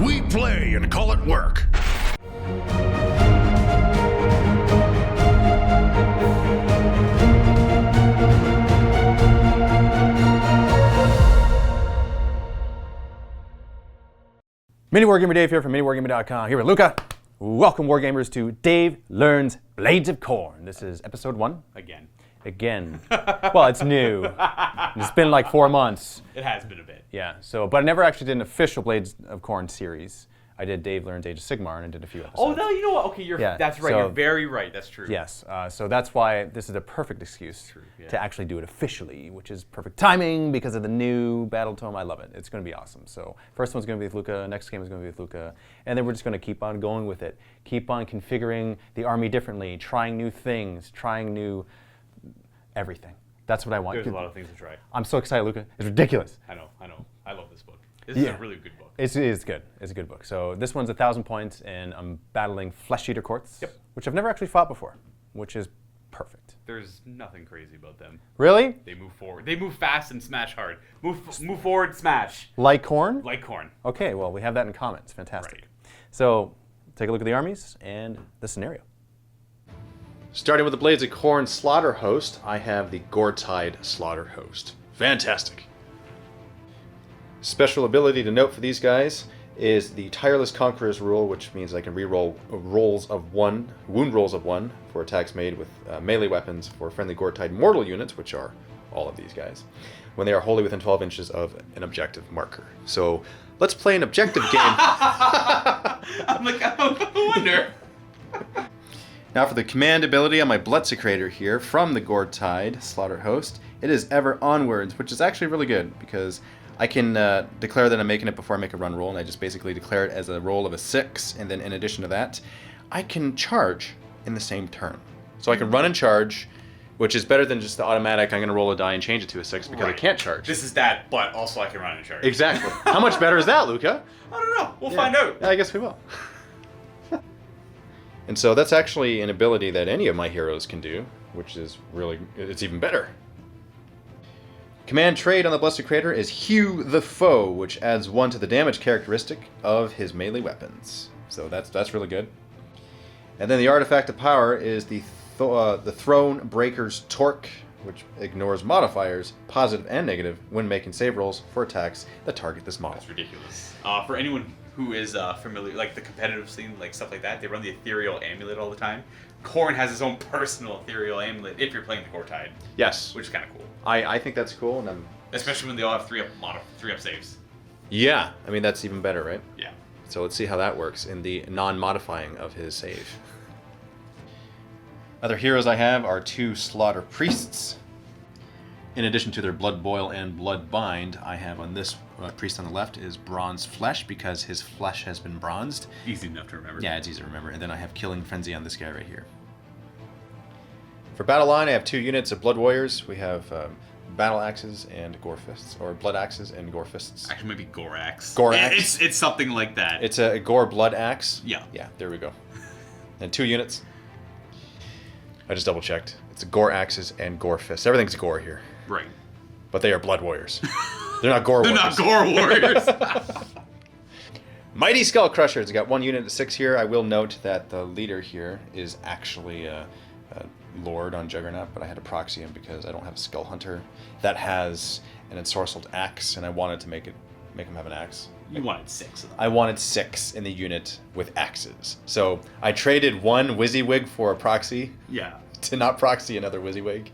We play and call it work. MiniWarGamer Dave here from MiniWarGaming.com. Here with Luka. Welcome, Wargamers, to Dave Learns Blades of Khorne. This is episode 1. Again. Well, it's new. It's been like 4 months. It has been a bit. Yeah. So, but I never actually did an official Blades of Khorne series. I did Dave Learns Age of Sigmar and I did a few episodes. Oh no, you know what? Okay, that's right. So, you're very right. That's true. Yes. So that's why this is a perfect excuse yeah. to actually do it officially, which is perfect timing because of the new Battletome. I love it. It's going to be awesome. So first one's going to be with Luka. Next game is going to be with Luka, and then we're just going to keep on going with it. Keep on configuring the army differently, trying new things, trying new everything. That's what I want. There's a lot of things to try. I'm so excited, Luka. It's ridiculous. I know. I love this book. This is a really good book. It is good. It's a good book. So this one's 1,000 points, and I'm battling Flesh Eater Courts, which I've never actually fought before, which is perfect. There's nothing crazy about them. Really? They move forward. They move fast and smash hard. Move forward, smash. Like Khorne? Like Khorne. Okay, well, we have that in common. It's fantastic. Right. So take a look at the armies and the scenario. Starting with the Blades of Khorne Slaughter Host, I have the Gore-Tide Slaughter Host. Fantastic. Special ability to note for these guys is the Tireless Conqueror's rule, which means I can reroll wound rolls of 1 for attacks made with melee weapons for friendly Gore-Tide mortal units, which are all of these guys, when they are wholly within 12 inches of an objective marker. So let's play an objective game. I'm like, I wonder. Now for the command ability on my Bloodsecrator here from the Gore-Tide Slaughter Host, it is Ever Onwards, which is actually really good because I can declare that I'm making it before I make a run roll, and I just basically declare it as a roll of a 6, and then in addition to that, I can charge in the same turn. So I can run and charge, which is better than just the automatic, I'm going to roll a die and change it to a 6 because I can't charge. This is that, but also I can run and charge. Exactly. How much better is that, Luka? I don't know. We'll find out. Yeah, I guess we will. And so that's actually an ability that any of my heroes can do, which is really, it's even better. Command trait on the Bloodsecrator is Hew the Foe, which adds 1 to the damage characteristic of his melee weapons. So that's really good. And then the artifact of power is the Throne Breaker's Torque, which ignores modifiers, positive and negative, when making save rolls for attacks that target this model. That's ridiculous. For anyone who is familiar, like the competitive scene, like stuff like that, they run the Ethereal Amulet all the time. Khorne has his own personal Ethereal Amulet if you're playing the Gore-Tide. Yes. Which is kind of cool. I think that's cool. And especially when they all have 3 up saves. Yeah, I mean, that's even better, right? Yeah. So let's see how that works in the non-modifying of his save. Other heroes I have are 2 Slaughter Priests. In addition to their Blood Boil and Blood Bind, I have on this priest on the left is Bronze Flesh because his flesh has been bronzed. Easy enough to remember. Yeah, it's easy to remember. And then I have Killing Frenzy on this guy right here. For Battle Line, I have 2 units of Blood Warriors. We have Battle Axes and Gore Fists, or Blood Axes and Gore Fists. Actually, maybe Gore Axe. Gore Axe? It's something like that. It's a Gore Blood Axe. Yeah. Yeah, there we go. And 2 units. I just double checked. It's Gore Axes and Gore Fists. Everything's Gore here. Right. But they are Blood Warriors. They're not Gore Warriors. They're not Gore Warriors. Mighty Skull Crusher. It's got 1 unit of 6 here. I will note that the leader here is actually a Lord on Juggernaut, but I had to proxy him because I don't have a Skull Hunter that has an ensorcelled axe, and I wanted to make him have an axe. You wanted 6 of them. I wanted 6 in the unit with axes. So I traded 1 WYSIWYG for a proxy. Yeah. To not proxy another WYSIWYG.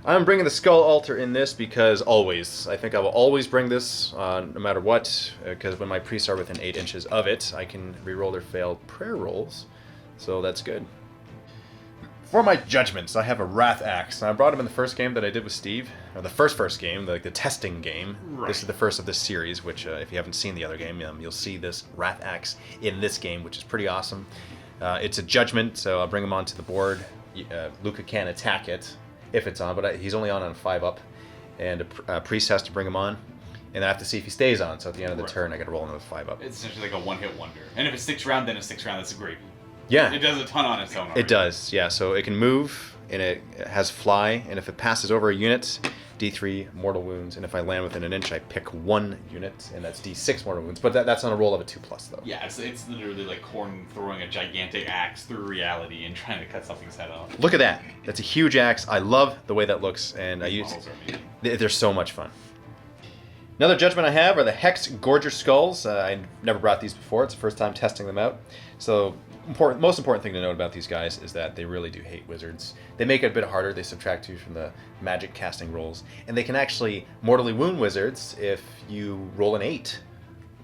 I'm bringing the Skull Altar in this because always. I think I will always bring this no matter what, because when my priests are within 8 inches of it, I can reroll their failed prayer rolls. So that's good. For my judgments, I have a Wrath Axe. Now, I brought him in the first game that I did with Steve, or the first game, like the testing game. Right. This is the first of this series, which if you haven't seen the other game, you'll see this Wrath Axe in this game, which is pretty awesome. It's a judgment, so I'll bring him onto the board. Luka can attack it if it's on, but he's only on 5-up, and a priest has to bring him on, and I have to see if he stays on. So at the end of the turn, I got to roll another 5-up. It's essentially like a one-hit wonder, and if it sticks around, then it sticks around. That's a gravy. Yeah, it does a ton on its own already. It does, yeah. So it can move, and it has fly, and if it passes over a unit, D3 mortal wounds, and if I land within an inch, I pick 1 unit, and that's D6 mortal wounds. But that's on a roll of a 2+, though. Yeah, it's literally like Khorne throwing a gigantic axe through reality and trying to cut something's head off. Look at that. That's a huge axe. I love the way that looks, and they're so much fun. Another judgment I have are the Hex Gorger Skulls. I never brought these before. It's the first time testing them out. So, most important thing to note about these guys is that they really do hate wizards. They make it a bit harder. They subtract 2 from the magic casting rolls. And they can actually mortally wound wizards if you roll an 8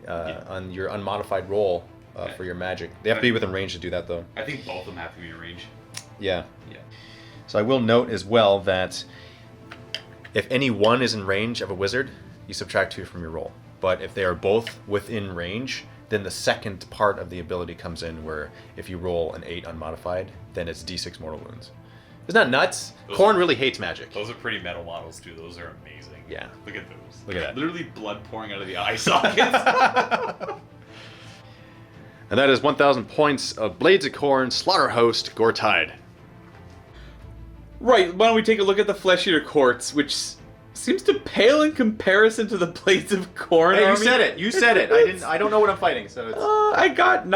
on your unmodified roll for your magic. They have to be within range to do that, though. I think both of them have to be in range. Yeah. Yeah. So I will note as well that if any one is in range of a wizard, you subtract 2 from your roll. But if they are both within range, then the second part of the ability comes in where if you roll an 8 unmodified, then it's D6 mortal wounds. Isn't that nuts? Khorne really hates magic. Those are pretty metal models, too. Those are amazing. Yeah. Look at those. Look at that. Literally blood pouring out of the eye sockets. And that is 1,000 points of Blades of Khorne, Slaughterhost, Gortide. Right, why don't we take a look at the Flesh Eater Courts, which seems to pale in comparison to the Blades of Khorne. Hey, army. you said it. I don't know what I'm fighting, so it's... I got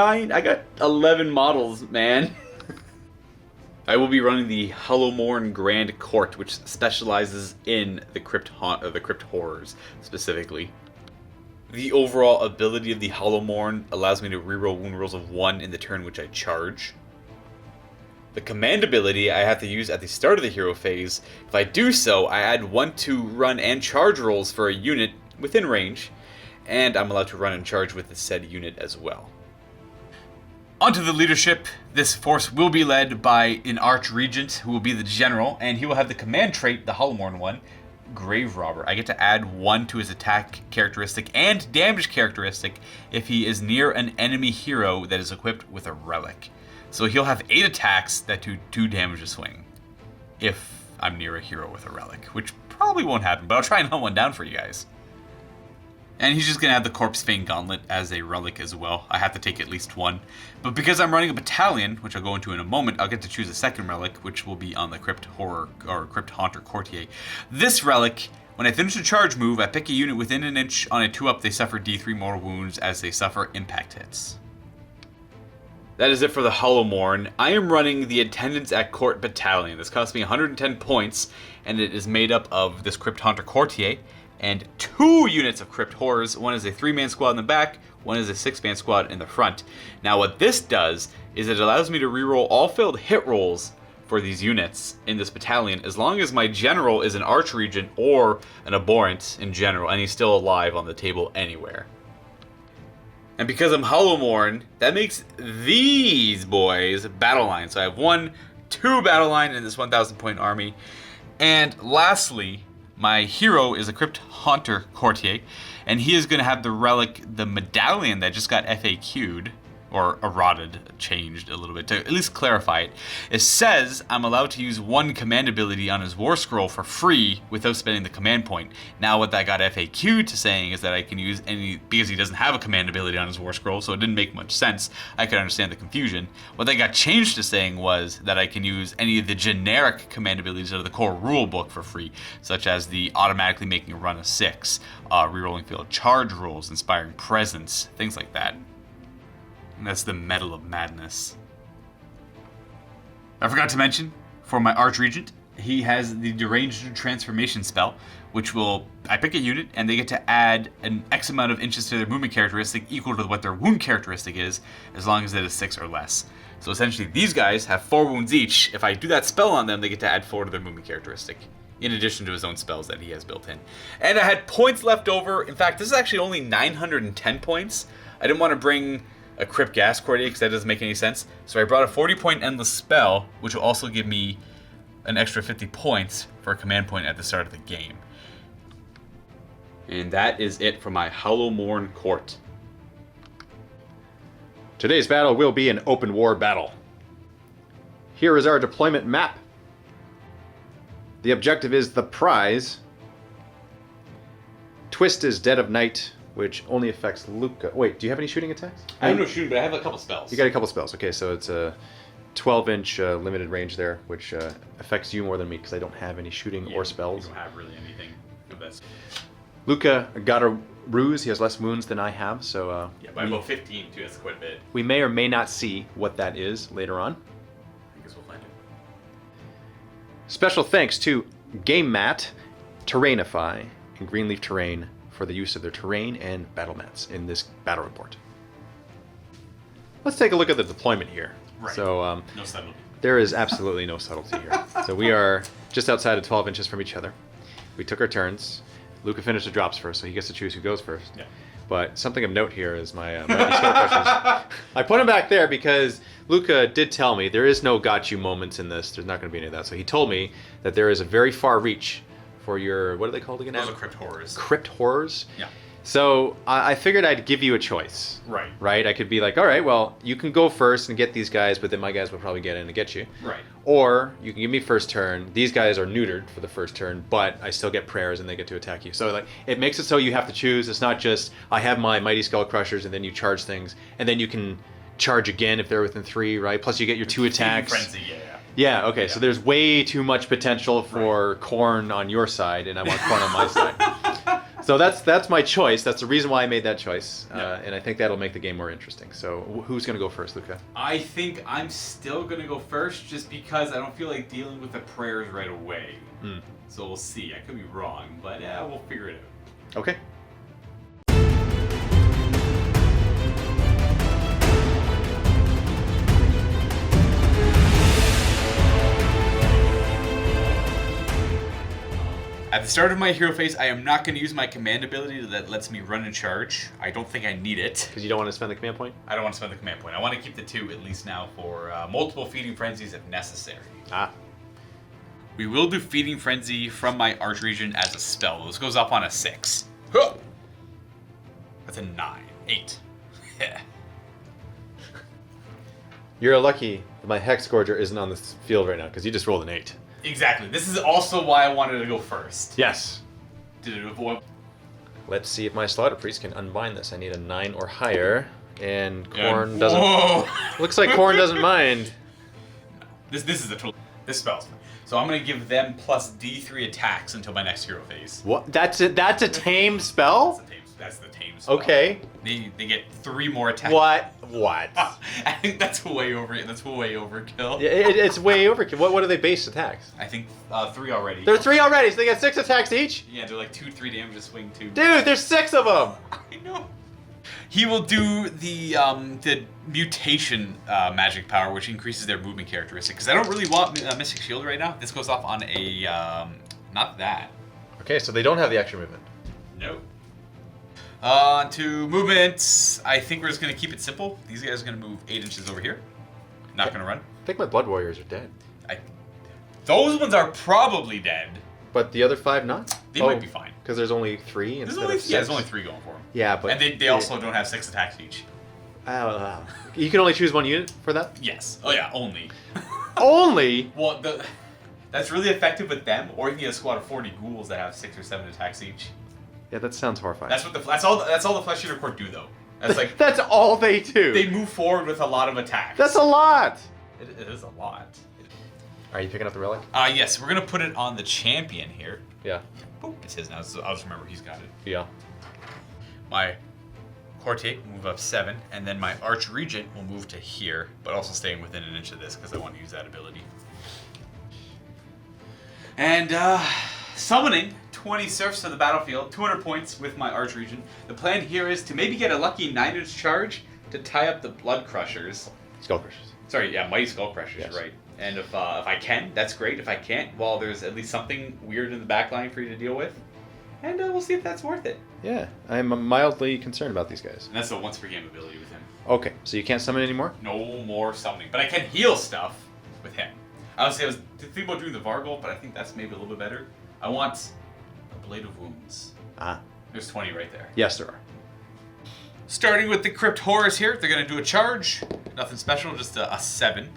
11 models, man. I will be running the Hollowmourne Grand Court, which specializes in the crypt horrors, specifically. The overall ability of the Hollowmourne allows me to reroll wound rolls of 1 in the turn which I charge. The command ability I have to use at the start of the hero phase. If I do so, I add 1 to run and charge rolls for a unit within range, and I'm allowed to run and charge with the said unit as well. Onto the leadership. This force will be led by an Archregent, who will be the general, and he will have the command trait, the Hollowmourne one, Grave Robber. I get to add 1 to his attack characteristic and damage characteristic if he is near an enemy hero that is equipped with a relic. So he'll have 8 attacks that do 2 damage a swing if I'm near a hero with a relic, which probably won't happen, but I'll try and hunt one down for you guys. And he's just going to have the Corpse Fang Gauntlet as a relic as well. I have to take at least 1. But because I'm running a battalion, which I'll go into in a moment, I'll get to choose a second relic, which will be on the Crypt Horror or Crypt Haunter Courtier. This relic, when I finish a charge move, I pick a unit within an inch. On a 2-up, they suffer D3 mortal wounds as they suffer impact hits. That is it for the Hollowmourne. I am running the Attendants at Court Battalion. This costs me 110 points, and it is made up of this Crypt Haunter Courtier and 2 units of Crypt Horrors. One is a 3-man squad in the back, one is a 6-man squad in the front. Now what this does is it allows me to reroll all failed hit rolls for these units in this battalion as long as my general is an Archregent or an Abhorrent in general, and he's still alive on the table anywhere. And because I'm Hollowmourne, that makes these boys battle line. So I have 2 battle line in this 1,000 point army. And lastly, my hero is a Crypt Haunter Courtier, and he is going to have the relic, the medallion that just got FAQ'd, or eroded, changed a little bit, to at least clarify it. It says I'm allowed to use 1 command ability on his War Scroll for free without spending the command point. Now what that got FAQ'd to saying is that I can use any, because he doesn't have a command ability on his War Scroll, so it didn't make much sense. I could understand the confusion. What they got changed to saying was that I can use any of the generic command abilities out of the core rule book for free, such as the automatically making a run of 6, rerolling field charge rolls, inspiring presence, things like that. And that's the Medal of Madness. I forgot to mention, for my Archregent, he has the Deranged Transformation spell, which I pick a unit, and they get to add an X amount of inches to their movement characteristic equal to what their wound characteristic is, as long as it is 6 or less. So essentially, these guys have 4 wounds each. If I do that spell on them, they get to add 4 to their movement characteristic, in addition to his own spells that he has built in. And I had points left over. In fact, this is actually only 910 points. I didn't want to bring a Crypt Gas Courtier because that doesn't make any sense. So I brought a 40-point Endless Spell, which will also give me an extra 50 points for a command point at the start of the game. And that is it for my Hollowmourne Court. Today's battle will be an open war battle. Here is our deployment map. The objective is the prize. Twist is Dead of Night, which only affects Luka. Wait, do you have any shooting attacks? I have no shooting, but I have a couple spells. You got a couple spells. Okay, so it's a 12-inch limited range there, which affects you more than me because I don't have any shooting or spells. You don't have really anything of that. Luka got a ruse. He has less wounds than I have, so Yeah, by about 15 too. That's quite a bit. we may or may not see what that is later on. I guess we'll find it. Special thanks to Game Mat, Terrainify, and Greenleaf Terrain for the use of their terrain and battle mats in this battle report. Let's take a look at the deployment here. Right. So No subtlety. there is absolutely no subtlety here. So we are just outside of 12 inches from each other. We took our turns. Luka finished the drops first, so he gets to choose who goes first. Yeah. But something of note here is my skill questions. I put him back there because Luka did tell me there is no got you moments in this. There's not going to be any of that. So he told me that there is a very far reach for your, what are they called again? Those are crypt horrors. Crypt horrors? Yeah. So I figured I'd give you a choice. Right. Right? I could be like, all right, well, you can go first and get these guys, but then my guys will probably get in and get you. Right. Or you can give me first turn. These guys are neutered for the first turn, but I still get prayers and they get to attack you. So like, it makes it so you have to choose. It's not just I have my mighty skull crushers and then you charge things, and then you can charge again if they're within 3, right? Plus you get your 2 attacks. Frenzy, yeah. Yeah, okay, so there's way too much potential for Khorne on your side, and I want Khorne on my side. So that's my choice. That's the reason why I made that choice, and I think that'll make the game more interesting. So who's going to go first, Luka? I think I'm still going to go first just because I don't feel like dealing with the prayers right away. So we'll see. I could be wrong, but yeah, we'll figure it out. Okay. At the start of my hero phase, I am not going to use my command ability that lets me run and charge. I don't think I need it. Because you don't want to spend the command point? I don't want to spend the command point. I want to keep the 2 at least now for multiple feeding frenzies if necessary. Ah. We will do feeding frenzy from my arch region as a spell. This goes up on a 6. Huh! That's a 9. 8. You're lucky that my Hex Scourger isn't on this field right now, because you just rolled an 8. Exactly. This is also why I wanted to go first. Yes. Did it avoid? Let's see if my Slaughter Priest can unbind this. I need a 9 or higher, and Khorne doesn't... Whoa! Looks like Khorne doesn't mind. This is a total... This spell's fine. So I'm going to give them plus D3 attacks until my next hero phase. What? That's a tame spell? That's the tame spell. Okay. They get 3 more attacks. What? I think that's way over. That's way overkill. It's way overkill. What are they base attacks? I think 3 already. There are 3 already, so they get 6 attacks each? Yeah, they're like 2-3 damage to swing 2. Dude, there's 6 of them! I know. He will do the mutation magic power, which increases their movement characteristic. Because I don't really want Mystic Shield right now. This goes off on a not that. Okay, so they don't have the extra movement. Nope. To movements, I think we're just going to keep it simple. These guys are going to move 8 inches over here. Not going to run. I think my Blood Warriors are dead. Those ones are probably dead. But the other 5 not? They might be fine. Because there's only 3 instead of 6? Yeah, there's only 3 going for them. Yeah, but... And they also don't have 6 attacks each. Oh, you can only choose 1 unit for that? Yes. Oh yeah, only. Only? Well, that's really effective with them, or you can get a squad of 40 ghouls that have 6 or 7 attacks each. Yeah, that sounds horrifying. That's all the Flesh Eater Court do, though. That's like that's all they do. They move forward with a lot of attacks. That's a lot. It is a lot. Are you picking up the relic? Yes, we're gonna put it on the champion here. Yeah. Boop, it's his now. So I'll just remember he's got it. Yeah. My Corte will move up 7, and then my Arch Regent will move to here, but also staying within an inch of this because I want to use that ability. And summoning 20 serfs to the battlefield, 200 points with my Arch Regent. The plan here is to maybe get a lucky 9-inch charge to tie up the Blood Crushers. Skull Crushers. Sorry, yeah, Mighty Skull Crushers, yes. right. And if I can, that's great. If I can't, well, there's at least something weird in the back line for you to deal with. And we'll see if that's worth it. Yeah, I'm mildly concerned about these guys. And that's a once per game ability with him. Okay, so you can't summon anymore? No more summoning. But I can heal stuff with him. I was thinking about doing the Vargle, but I think that's maybe a little bit better. I want a Blade of Wounds. Ah. There's 20 right there. Yes, there are. Starting with the Crypt Horrors here, they're going to do a charge. Nothing special, just a 7.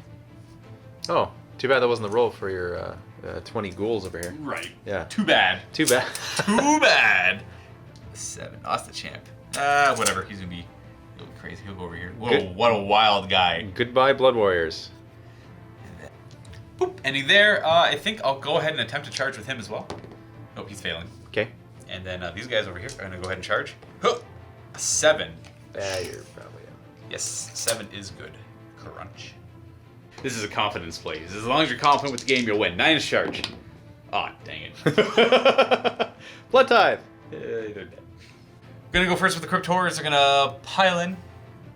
Oh, too bad that wasn't the roll for your 20 ghouls over here. Right. Yeah. Too bad. Too bad. Too bad. 7. Oh, that's the champ. Whatever. He'll be crazy. He'll go over here. Whoa, what a wild guy. Goodbye, Blood Warriors. Boop. Ending there. I think I'll go ahead and attempt to charge with him as well. Oh, he's failing. Okay. And then these guys over here are going to go ahead and charge. Huh. 7. You're probably Yes, 7 is good. Crunch. This is a confidence play. As long as you're confident with the game, you'll win. 9 is charge. Ah, dang it. Blood Tithe. They're dead. Gonna go first with the Crypt Horrors. They're gonna pile in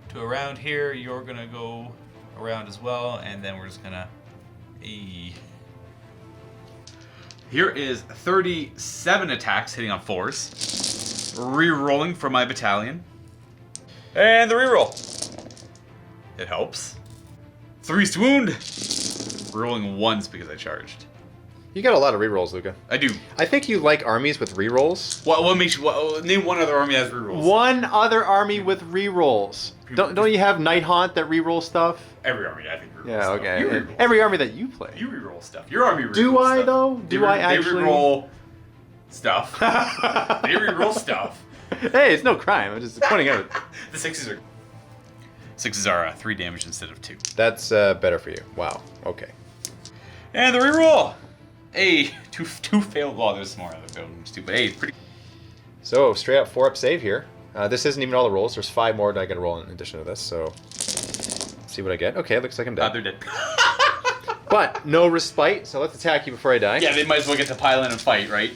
to around here. You're gonna go around as well, and then we're just gonna. Here is 37 attacks hitting on 4s. Re-rolling for my battalion. And the re-roll. It helps. 3s to wound. Rolling 1s because I charged. You got a lot of rerolls, Luka. I do. I think you like armies with rerolls. What makes you? Name one other army that has rerolls. One other army with rerolls. Don't you have Night Haunt that reroll stuff? Every army, I think, rerolls. Yeah, stuff. okay. You reroll Every army that you play. You reroll stuff. Your army rerolls Do I stuff. though? Do I actually? They reroll stuff. They reroll stuff. Hey, it's no crime. I'm just pointing out. The 6s are 3 damage instead of 2. That's better for you. Wow. Okay. And the reroll. Hey, two failed. Well, there's more other failed ones too, but hey, pretty. So straight up 4-up save here. This isn't even all the rolls. There's 5 more that I can roll in addition to this. So let's see what I get. Okay, looks like I'm dead. They're dead. But no respite. So let's attack you before I die. Yeah, they might as well get to pile in and fight, right?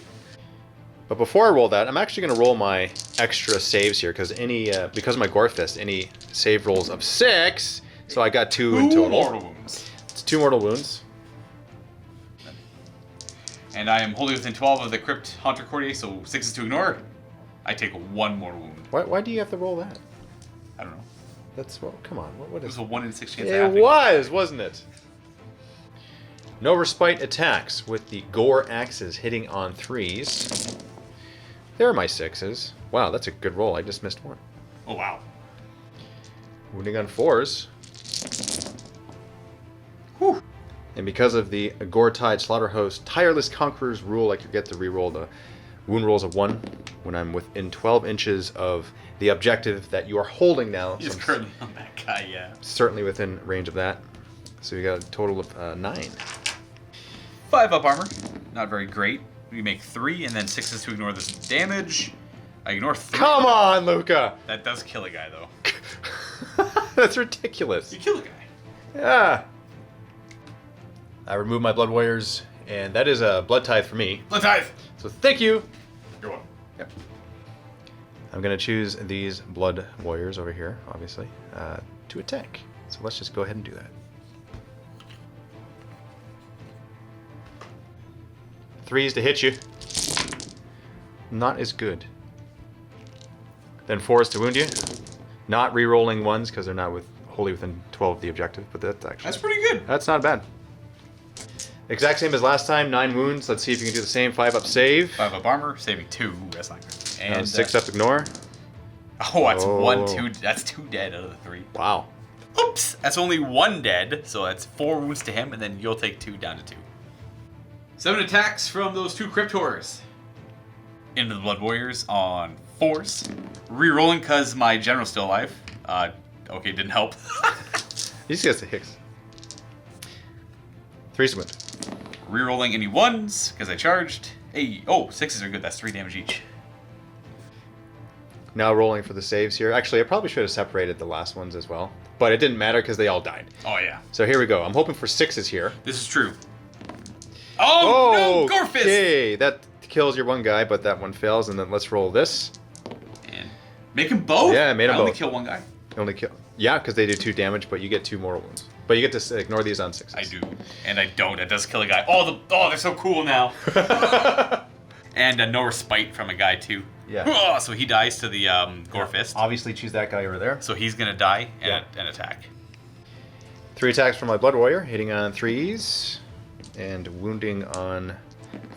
But before I roll that, I'm actually going to roll my extra saves here because because of my Gore Fist, any save rolls of 6. So I got 2 in total. Mortal wounds. It's 2 mortal wounds. And I am wholly within 12 of the Crypt Haunter Courtier, so 6s to ignore. I take 1 mortal wound. Why do you have to roll that? I don't know. That's well, come on. What It was is a 1 in 6 chance. it? Was, wasn't it? No respite attacks with the Gore axes hitting on 3s. There are my 6s. Wow, that's a good roll. I just missed 1. Oh wow. Wounding on 4s. Whew. And because of the Gore-Tide Slaughterhouse Tireless Conquerors rule, I could get to reroll the wound rolls of 1 when I'm within 12 inches of the objective that you are holding now. He's So I'm currently on that guy, yeah. certainly within range of that. So we got a total of 9. 5 up armor. Not very great. We make 3 and then 6s to ignore this damage. I ignore 3. Come on, Luka! That does kill a guy though. That's ridiculous. You kill a guy. Yeah. I remove my Blood Warriors, and that is a Blood Tithe for me. Blood Tithe! So thank you. You're welcome. Yep. I'm going to choose these Blood Warriors over here, obviously, to attack. So let's just go ahead and do that. 3s to hit you. Not as good. Then 4s to wound you. Not re-rolling 1s because they're not wholly within 12 of the objective, but that's actually... That's pretty good. That's not bad. Exact same as last time, 9 wounds. Let's see if you can do the same. 5-up save. 5 up armor, saving 2. That's not good. And 6-up ignore. Oh, that's Oh. 1, 2. That's 2 dead out of the 3. Wow. Oops! That's only 1 dead, so that's 4 wounds to him, and then you'll take 2 down to 2. 7 attacks from those 2 Crypt Horrors. Into the Blood Warriors on 4s. Rerolling because my general's still alive. Okay, didn't help. He just gets the hicks. 3s to wound. Rerolling any 1s because I charged. Hey, oh, 6s are good. That's 3 damage each. Now rolling for the saves here. Actually, I probably should have separated the last ones as well. But it didn't matter because they all died. Oh, yeah. So here we go. I'm hoping for 6s here. This is true. Oh, no! Gore Fist! Okay, that kills your one guy, but that one fails. And then let's roll this. And make him both? Yeah, I made 'em I only both. kill 1 guy. Only kill. Yeah, because they do 2 damage, but you get 2 mortal wounds. But you get to ignore these on 6s. I do. And I don't. That does kill a guy. Oh, they're so cool now. And no respite from a guy, too. Yeah. Oh, so he dies to the Gore Fist. Obviously, choose that guy over there. So he's going to die and attack. 3 attacks from my Blood Warrior, hitting on 3s and wounding on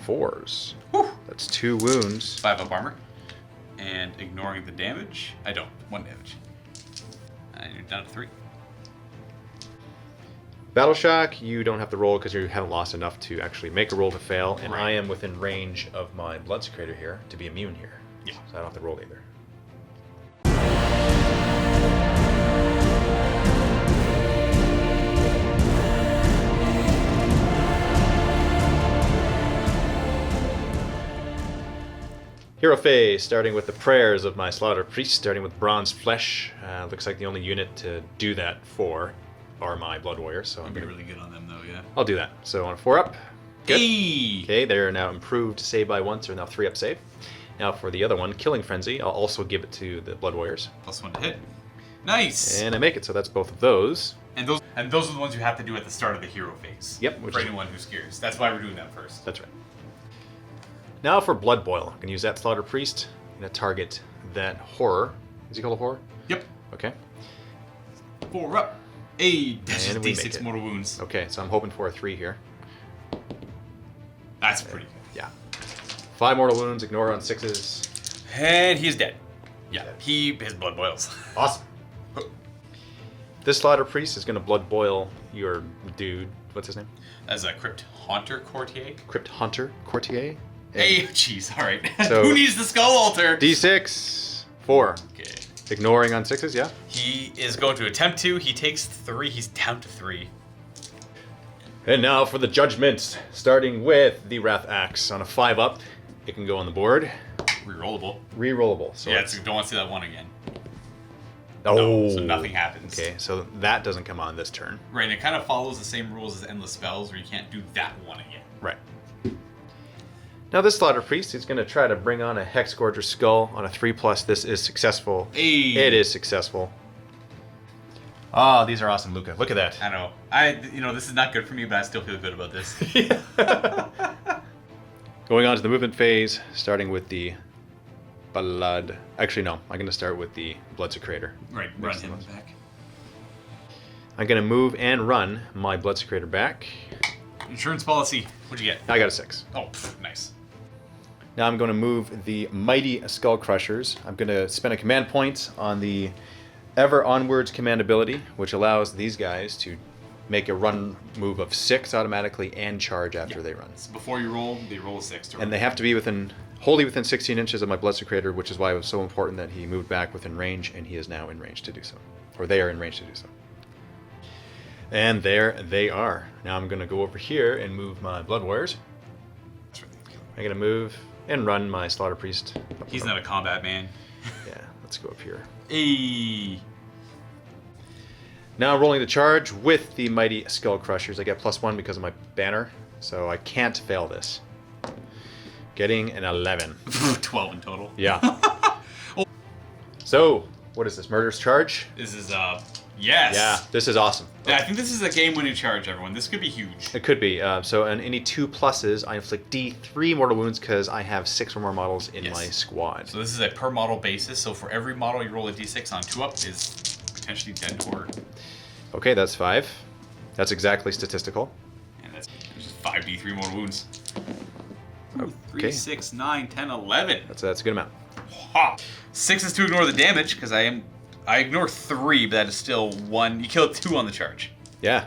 4s. Whew. That's 2 wounds. 5 up armor. And ignoring the damage. I don't. 1 damage. And you're down to 3. Battle Shock, you don't have to roll because you haven't lost enough to actually make a roll to fail, and Right. I am within range of my Blood Secretor here to be immune here. Yeah. So I don't have to roll either. Hero phase, starting with the prayers of my Slaughter Priest, starting with Bronze Flesh. Looks like the only unit to do that for are my Blood Warriors, so I'd be really good on them though, yeah. I'll do that. So on a 4-up. Good. Hey! Okay, they're now improved save by 1, so now 3-up save. Now for the other one, Killing Frenzy, I'll also give it to the Blood Warriors. +1 to hit. Nice! And I make it, so that's both of those. And those are the ones you have to do at the start of the hero phase. Yep. Which For is, anyone who's curious. That's why we're doing that first. that's right. Now for Blood Boil. I'm going to use that Slaughter Priest. I'm going to target that Horror. Is he called a Horror? Yep. Okay. 4 up. Hey, that's just And we make D6 it. mortal wounds. Okay, so I'm hoping for a 3 here. That's pretty good. Yeah. 5 mortal wounds, ignore on 6s. And he's dead. Yeah, his blood boils. Awesome. This Slaughter Priest is going to Blood Boil your dude. What's his name? As a Crypt Haunter Courtier. Crypt Hunter Courtier. Hey, jeez, alright. So- Who needs the Skull Altar? D6. 4. Okay. Ignoring on 6s, yeah? He is going to attempt to. He takes 3. He's down to 3. And now for the judgments, starting with the Wrath Axe. On a 5-up, it can go on the board. Rerollable. Rerollable. So Yeah, it's, don't want to see that one again. oh, No, so nothing happens. Okay, so that doesn't come on this turn. Right, and it kind of follows the same rules as Endless Spells, where you can't do that one again. Right. Now this Slaughter Priest is going to try to bring on a Hexgorger Skull on a 3+. This is successful. Hey. It is successful. Ah, these are awesome, Luka. Look at that. I know. This is not good for me, but I still feel good about this. Going on to the movement phase, starting with the Blood. Actually, no. I'm going to start with the Bloodsecrator. Right, run him back. I'm going to move and run my Bloodsecrator back. Insurance policy. What'd you get? I got a 6. Oh, nice. Now I'm going to move the Mighty Skull Crushers. I'm going to spend a command point on the Ever Onwards command ability, which allows these guys to make a run move of 6 automatically and charge after they run. So before you roll, they roll a 6 to run. And they have to be wholly within 16 inches of my Bloodsecrator, which is why it was so important that he moved back within range, and he is now in range to do so. Or they are in range to do so. And there they are. Now I'm going to go over here and move my Blood Warriors. I'm going to move and run my Slaughter Priest. He's not a combat man. Yeah, let's go up here. Hey. Now rolling the charge with the Mighty Skull Crushers. I get +1 because of my banner, so I can't fail this. Getting an 11. 12 in total. Yeah. So, what is this? Murderous Charge? This is, yes. Yeah, this is awesome. Yeah, I think this is a game-winning charge, everyone. This could be huge. It could be. So on any 2+, I inflict D3 mortal wounds because I have 6 or more models in my squad. So this is a per model basis. So for every model you roll a D6 on 2-up is potentially dead to horror. Okay, that's 5. That's exactly statistical. And that's just 5d3 mortal wounds. Ooh, 3, Okay. 6, 9, 10, 11. That's a good amount. Ha! 6 is to ignore the damage because I ignore 3, but that is still 1. You kill 2 on the charge. Yeah.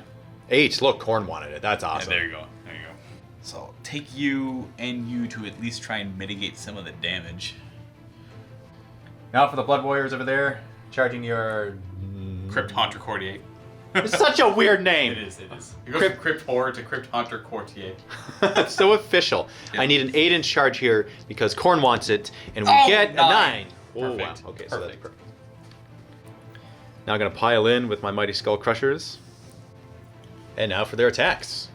8. Look, Khorne wanted it. That's awesome. Yeah, there you go. There you go. So I'll take you and you to at least try and mitigate some of the damage. Now for the Blood Warriors over there, charging your... Crypt Haunter Courtier. It's such a weird name. It is. You go from Crypt Horror to Crypt Haunter Courtier. It's so official. Yeah. I need an 8-inch charge here because Khorne wants it, and we Oh, get a 9. Oh, wow. Perfect. Okay, so that's Perfect. perfect. Now I'm going to pile in with my Mighty Skull Crushers. And now for their attacks.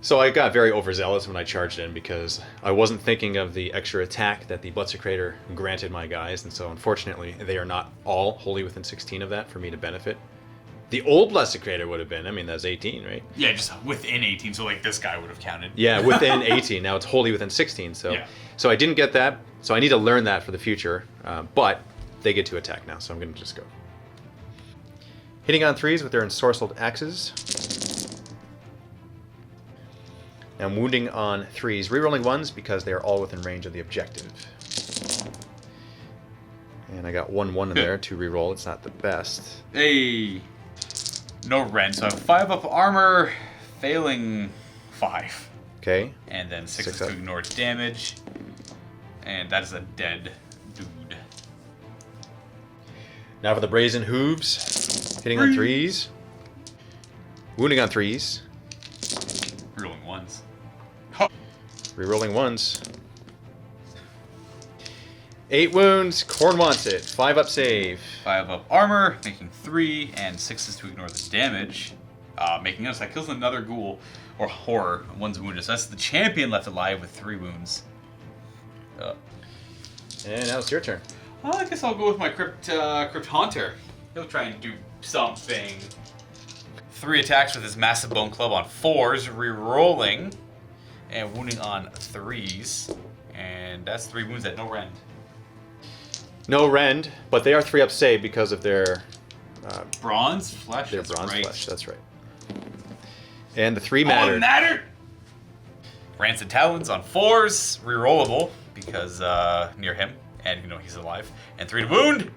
So I got very overzealous when I charged in because I wasn't thinking of the extra attack that the Bloodsecrator granted my guys, and so unfortunately they are not all wholly within 16 of that for me to benefit. The old Bloodsecrator would have been, I mean, that's 18, right? Yeah, just within 18, so like this guy would have counted. Yeah, within 18. Now it's wholly within 16, so Yeah. so I didn't get that, so I need to learn that for the future, but they get to attack now, so I'm going to just go. Hitting on 3s with their ensorcelled axes. And wounding on 3s. Rerolling 1s because they are all within range of the objective. And I got 1/1 in there to reroll. It's not the best. Hey. No rend, so I have 5 up armor, failing 5. Okay. And then 6 is 6 up. to ignore its damage. And that is a dead dude. Now for the Brazen Hooves. Hitting on 3s. Wounding on 3s. Rolling 1s. Rerolling 1s. 8 wounds. Khorne wants it. 5 up save. 5 up armor, making 3, and 6s to ignore the damage. Making us, that kills another ghoul, or horror, 1's wounded. So that's the champion left alive with 3 wounds. And now it's your turn. Well, I guess I'll go with my Crypt Haunter. He'll try and do something. 3 attacks with his Massive Bone Club on 4s, re-rolling, and wounding on 3s. And that's 3 wounds at no rend. No rend, but they are 3 up save because of their Bronze Flesh, their that's bronze right. flesh. That's right. And the 3 mattered. Oh, mattered! Rancid Talons on 4s, re-rollable, because near him, and you know he's alive. And 3 to wound!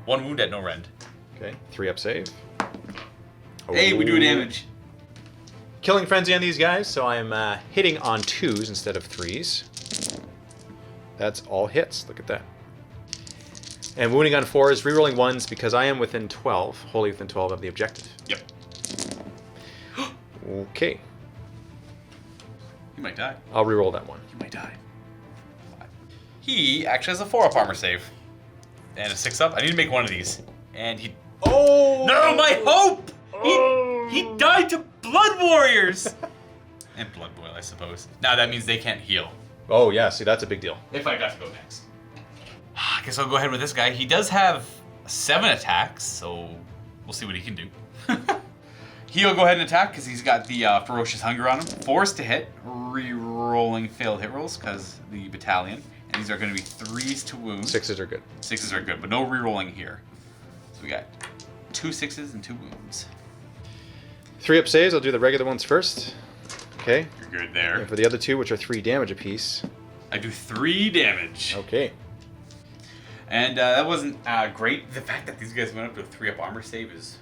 1 wound at no rend. Okay, 3 up save. Hey, we do damage. Killing Frenzy on these guys, so I'm hitting on 2s instead of 3s. That's all hits. Look at that. And wounding on 4s, rerolling 1s because I am within 12, wholly within 12 of the objective. Yep. Okay, He might die. I'll reroll that one. He might die. He actually has a 4 up armor save. And a 6 up. I need to make one of these. And he... Oh! No, my hope! He died to Blood Warriors! And Blood Boil, I suppose. Now that means they can't heal. Oh yeah, see that's a big deal. If I got to go next. I guess I'll go ahead with this guy. He does have 7 attacks, so we'll see what he can do. He'll go ahead and attack because he's got the Ferocious Hunger on him. 4s to hit, re-rolling failed hit rolls because the battalion. And these are going to be 3s to wound. 6s are good. 6s are good, but no re-rolling here. So we got 2 6s and 2 wounds. 3 up saves, I'll do the regular ones first. Okay. You're good there. And for the other 2, which are 3 damage apiece. I do 3 damage. Okay. And that wasn't great. The fact that these guys went up to a 3 up armor save is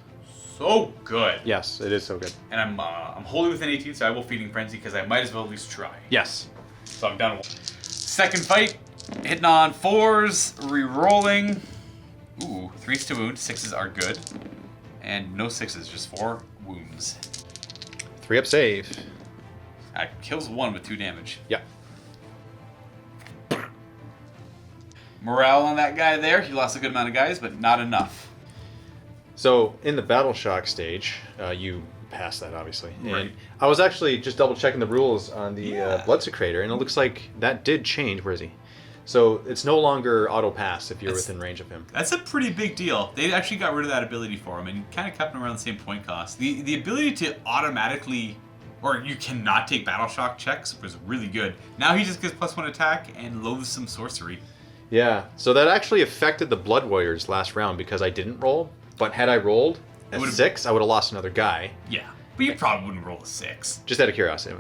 so good. Yes, it is so good. And I'm wholly within 18, so I will Feeding Frenzy because I might as well at least try. Yes. So I'm down to 1. Second fight, hitting on 4s, re-rolling. Ooh, 3s to wound, 6s are good. And no 6s, just 4 wounds. 3 up save. Kills 1 with 2 damage. Yeah. Morale on that guy there, he lost a good amount of guys, but not enough. So in the Battle Shock stage, you passed that obviously. Right. And I was actually just double checking the rules on the Blood Secretor, and it looks like that did change. Where is he? So it's no longer auto pass if you're within range of him. That's a pretty big deal. They actually got rid of that ability for him and kind of kept him around the same point cost. The ability to automatically, or you cannot take Battle Shock checks was really good. Now he just gets +1 attack and loathsome sorcery. Yeah. So that actually affected the Blood Warriors last round because I didn't roll. But had I rolled a 6, I would have lost another guy. Yeah, but you probably wouldn't roll a 6. Just out of curiosity.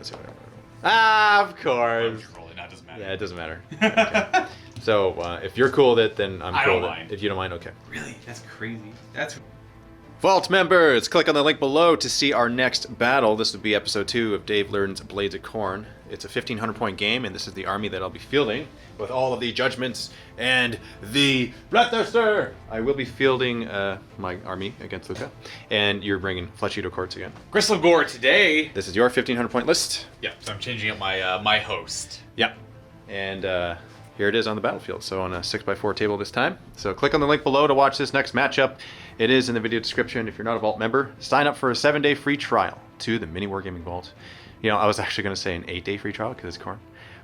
Ah, of course. Roll it, now it doesn't matter. Yeah, it doesn't matter. Okay. So if you're cool with it, then I'm I cool don't with it. mind. If you don't mind, okay. Really? That's crazy. That's... Vault members, click on the link below to see our next battle. This will be episode 2 of Dave Learns Blades of Khorne. It's a 1,500 point game, and this is the army that I'll be fielding with all of the judgments and the Bloodthirster. I will be fielding my army against Luka, and you're bringing Flesh Eater Courts again. Gristle Gore today. This is your 1,500 point list. Yeah, so I'm changing up my my host. Yep. And here it is on the battlefield. So on a 6x4 table this time. So click on the link below to watch this next matchup. It is in the video description. If you're not a Vault member, sign up for a 7-day free trial to the MiniWarGaming Vault. You know, I was actually going to say an 8-day free trial because it's Khorne.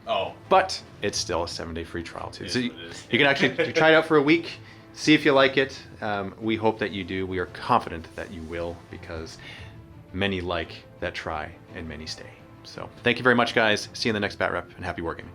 Oh. But it's still a 7-day free trial too. It So is you, what it is. you can actually try it out for a week, see if you like it. We hope that you do. We are confident that you will because many like that try and many stay. So thank you very much, guys. See you in the next Bat Rep, and happy wargaming.